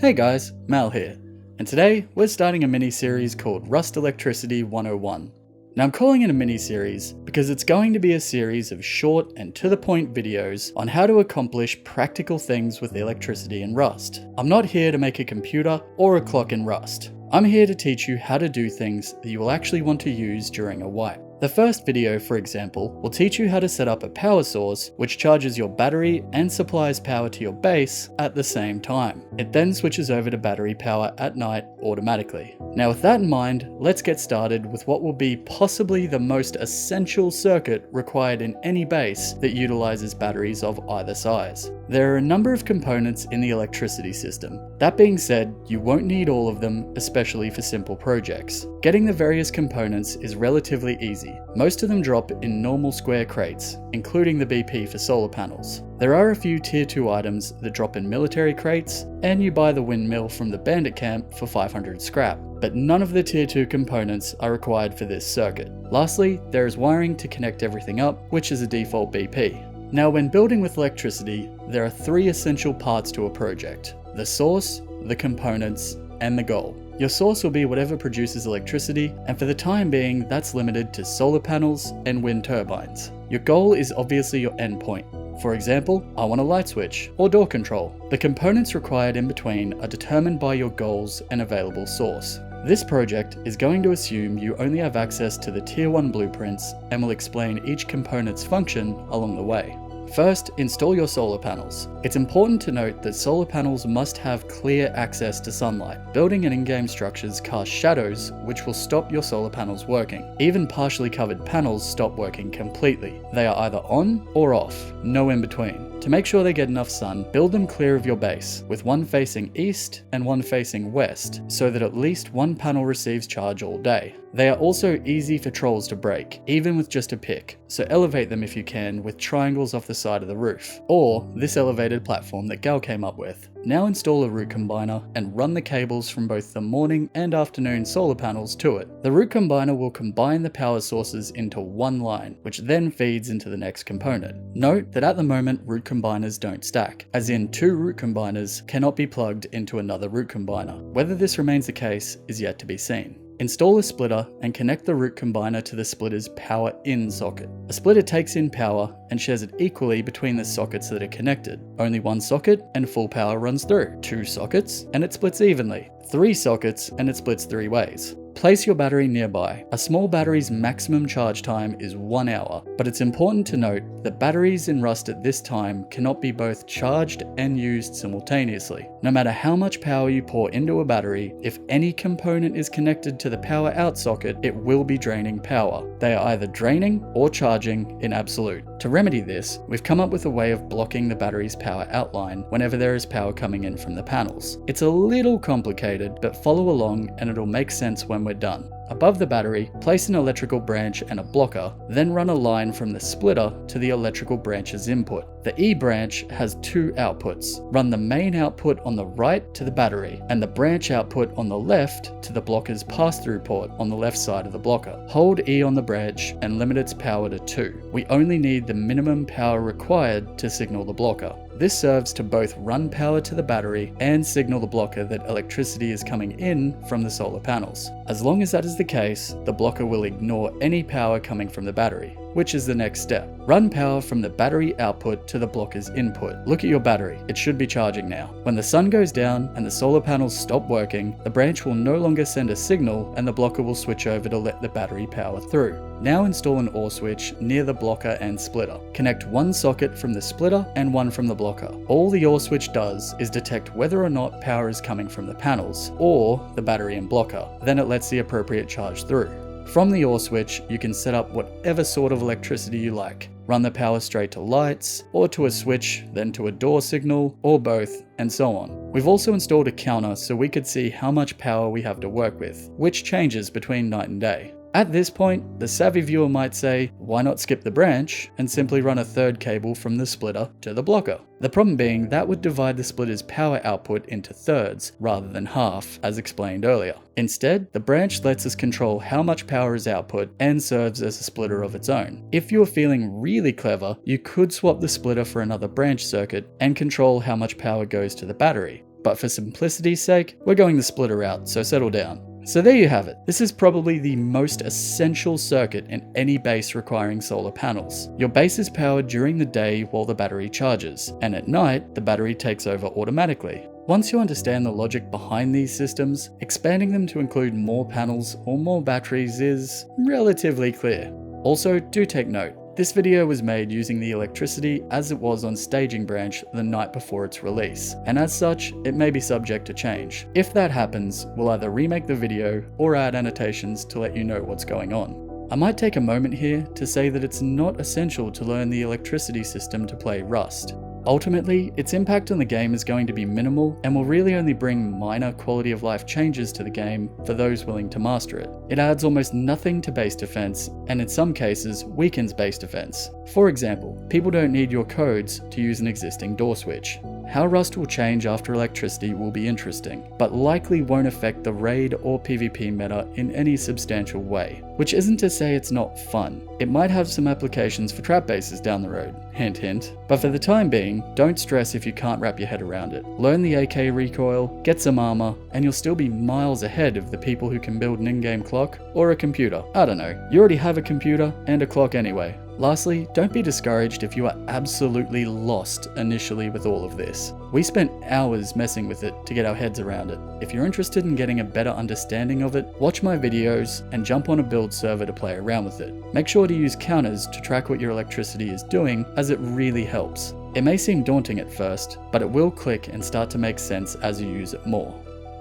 Hey guys, Mal here, and today we're starting a mini-series called Rust Electricity 101. Now I'm calling it a mini-series because it's going to be a series of short and to-the-point videos on how to accomplish practical things with electricity in Rust. I'm not here to make a computer or a clock in Rust. I'm here to teach you how to do things that you will actually want to use during a wipe. The first video, for example, will teach you how to set up a power source which charges your battery and supplies power to your base at the same time. It then switches over to battery power at night automatically. Now with that in mind, let's get started with what will be possibly the most essential circuit required in any base that utilizes batteries of either size. There are a number of components in the electricity system. That being said, you won't need all of them, especially for simple projects. Getting the various components is relatively easy. Most of them drop in normal square crates, including the BP for solar panels. There are a few tier 2 items that drop in military crates, and you buy the windmill from the bandit camp for 500 scrap. But none of the tier 2 components are required for this circuit. Lastly, there is wiring to connect everything up, which is a default BP. Now when building with electricity, there are 3 essential parts to a project: the source, the components, and the goal. Your source will be whatever produces electricity, and for the time being, that's limited to solar panels and wind turbines. Your goal is obviously your endpoint. For example, I want a light switch or door control. The components required in between are determined by your goals and available source. This project is going to assume you only have access to the tier 1 blueprints and will explain each component's function along the way. First, install your solar panels. It's important to note that solar panels must have clear access to sunlight. Building and in-game structures cast shadows, which will stop your solar panels working. Even partially covered panels stop working completely. They are either on or off, no in between. To make sure they get enough sun, build them clear of your base, with one facing east and one facing west, so that at least one panel receives charge all day. They are also easy for trolls to break, even with just a pick, so elevate them if you can with triangles off the side of the roof, or this elevated platform that Gal came up with. Now install a root combiner and run the cables from both the morning and afternoon solar panels to it. The root combiner will combine the power sources into one line, which then feeds into the next component. Note that at the moment root combiners don't stack, as in 2 root combiners cannot be plugged into another root combiner. Whether this remains the case is yet to be seen. Install a splitter and connect the root combiner to the splitter's power in socket. A splitter takes in power and shares it equally between the sockets that are connected. Only one socket and full power runs through. 2 sockets and it splits evenly. 3 sockets and it splits 3 ways. Place your battery nearby. A small battery's maximum charge time is 1 hour, but it's important to note that batteries in Rust at this time cannot be both charged and used simultaneously. No matter how much power you pour into a battery, if any component is connected to the power out socket, it will be draining power. They are either draining or charging in absolute. To remedy this, we've come up with a way of blocking the battery's power outline whenever there is power coming in from the panels. It's a little complicated, but follow along and it'll make sense when we're done. Above the battery, place an electrical branch and a blocker, then run a line from the splitter to the electrical branch's input. The E branch has 2 outputs. Run the main output on the right to the battery, and the branch output on the left to the blocker's pass-through port on the left side of the blocker. Hold E on the branch and limit its power to 2. We only need the minimum power required to signal the blocker. This serves to both run power to the battery and signal the blocker that electricity is coming in from the solar panels. As long as that is the case, the blocker will ignore any power coming from the battery, which is the next step. Run power from the battery output to the blocker's input. Look at your battery, it should be charging now. When the sun goes down and the solar panels stop working, the branch will no longer send a signal and the blocker will switch over to let the battery power through. Now install an OR switch near the blocker and splitter. Connect one socket from the splitter and one from the blocker. All the OR switch does is detect whether or not power is coming from the panels or the battery and blocker. Then it lets the appropriate charge through. From the OR switch, you can set up whatever sort of electricity you like. Run the power straight to lights, or to a switch, then to a door signal, or both, and so on. We've also installed a counter so we could see how much power we have to work with, which changes between night and day. At this point, the savvy viewer might say, why not skip the branch and simply run a 3rd cable from the splitter to the blocker? The problem being that would divide the splitter's power output into thirds rather than half, as explained earlier. Instead, the branch lets us control how much power is output and serves as a splitter of its own. If you are feeling really clever, you could swap the splitter for another branch circuit and control how much power goes to the battery. but for simplicity's sake, we're going to split her out, so settle down. So there you have it. This is probably the most essential circuit in any base requiring solar panels. Your base is powered during the day while the battery charges, and at night, the battery takes over automatically. Once you understand the logic behind these systems, expanding them to include more panels or more batteries is relatively clear. Also, do take note, this video was made using the electricity as it was on Staging Branch the night before its release, and as such, it may be subject to change. If that happens, we'll either remake the video or add annotations to let you know what's going on. I might take a moment here to say that it's not essential to learn the electricity system to play Rust. Ultimately, its impact on the game is going to be minimal and will really only bring minor quality of life changes to the game for those willing to master it. It adds almost nothing to base defense, and in some cases weakens base defense. For example, people don't need your codes to use an existing door switch. How Rust will change after electricity will be interesting, but likely won't affect the raid or PvP meta in any substantial way. Which isn't to say it's not fun. It might have some applications for trap bases down the road, hint hint, but for the time being, don't stress if you can't wrap your head around it. Learn the AK recoil, get some armor, and you'll still be miles ahead of the people who can build an in-game clock or a computer. I don't know, you already have a computer and a clock anyway. Lastly, don't be discouraged if you are absolutely lost initially with all of this. We spent hours messing with it to get our heads around it. If you're interested in getting a better understanding of it, watch my videos and jump on a build server to play around with it. Make sure to use counters to track what your electricity is doing, as it really helps. It may seem daunting at first, but it will click and start to make sense as you use it more.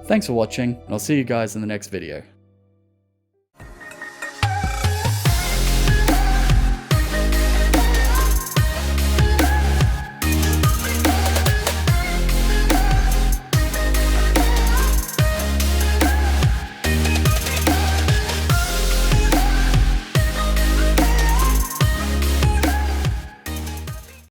Thanks for watching, and I'll see you guys in the next video.